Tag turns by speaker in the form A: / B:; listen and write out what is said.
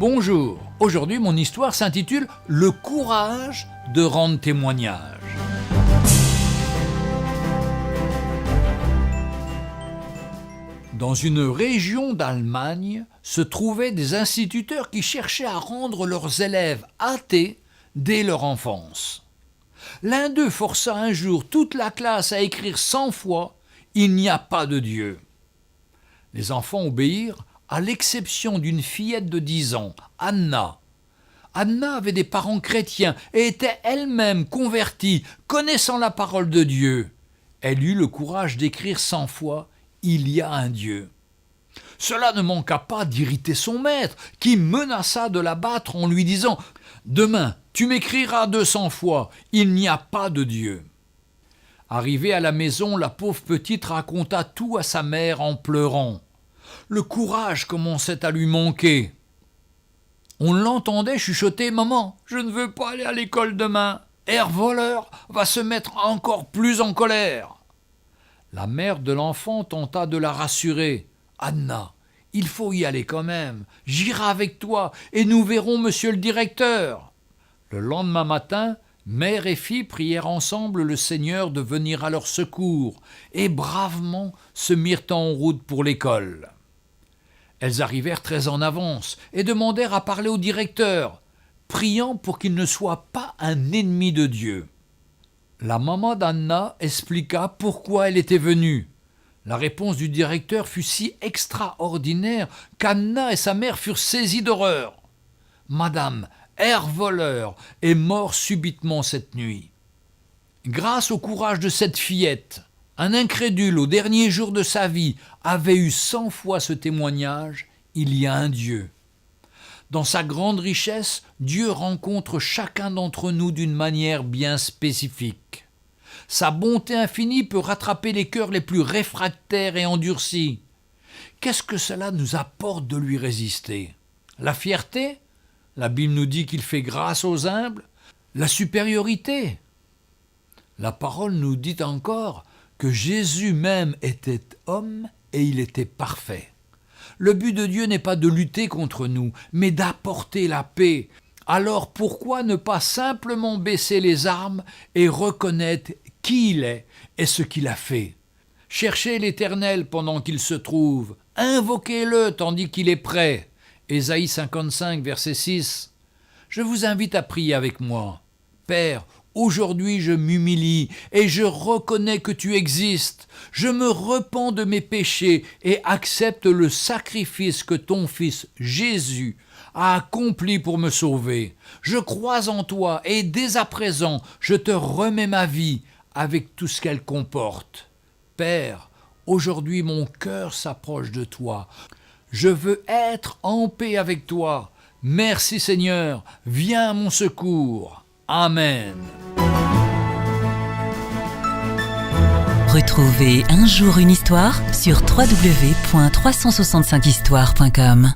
A: Bonjour, aujourd'hui mon histoire s'intitule « Le courage de rendre témoignage ». Dans une région d'Allemagne se trouvaient des instituteurs qui cherchaient à rendre leurs élèves athées dès leur enfance. L'un d'eux força un jour toute la classe à écrire 100 fois « Il n'y a pas de Dieu ». Les enfants obéirent, à l'exception d'une fillette de 10 ans, Anna. Anna avait des parents chrétiens et était elle-même convertie, connaissant la parole de Dieu. Elle eut le courage d'écrire 100 fois « Il y a un Dieu ». Cela ne manqua pas d'irriter son maître, qui menaça de la battre en lui disant « Demain, tu m'écriras 200 fois « Il n'y a pas de Dieu ». Arrivée à la maison, la pauvre petite raconta tout à sa mère en pleurant. Le courage commençait à lui manquer. On l'entendait chuchoter « Maman, je ne veux pas aller à l'école demain. Herr Voller va se mettre encore plus en colère. » La mère de l'enfant tenta de la rassurer. « Anna, il faut y aller quand même. J'irai avec toi et nous verrons monsieur le directeur. » Le lendemain matin, mère et fille prièrent ensemble le Seigneur de venir à leur secours et bravement se mirent en route pour l'école. Elles arrivèrent très en avance et demandèrent à parler au directeur, priant pour qu'il ne soit pas un ennemi de Dieu. La maman d'Anna expliqua pourquoi elle était venue. La réponse du directeur fut si extraordinaire qu'Anna et sa mère furent saisies d'horreur. « Madame, Herr Voller est mort subitement cette nuit. » Grâce au courage de cette fillette, un incrédule au dernier jour de sa vie avait eu 100 fois ce témoignage « Il y a un Dieu ». Dans sa grande richesse, Dieu rencontre chacun d'entre nous d'une manière bien spécifique. Sa bonté infinie peut rattraper les cœurs les plus réfractaires et endurcis. Qu'est-ce que cela nous apporte de lui résister? La fierté? La Bible nous dit qu'il fait grâce aux humbles. La supériorité? La parole nous dit encore que Jésus même était homme et il était parfait. Le but de Dieu n'est pas de lutter contre nous, mais d'apporter la paix. Alors pourquoi ne pas simplement baisser les armes et reconnaître qui il est et ce qu'il a fait? Cherchez l'Éternel pendant qu'il se trouve, invoquez-le tandis qu'il est prêt. Ésaïe 55, verset 6. Je vous invite à prier avec moi. Père, aujourd'hui je m'humilie et je reconnais que tu existes. Je me repens de mes péchés et accepte le sacrifice que ton Fils Jésus a accompli pour me sauver. Je crois en toi et dès à présent je te remets ma vie avec tout ce qu'elle comporte. Père, aujourd'hui mon cœur s'approche de toi. Je veux être en paix avec toi. Merci Seigneur, viens à mon secours. Amen.
B: Retrouvez Un jour une histoire sur www.365histoire.com.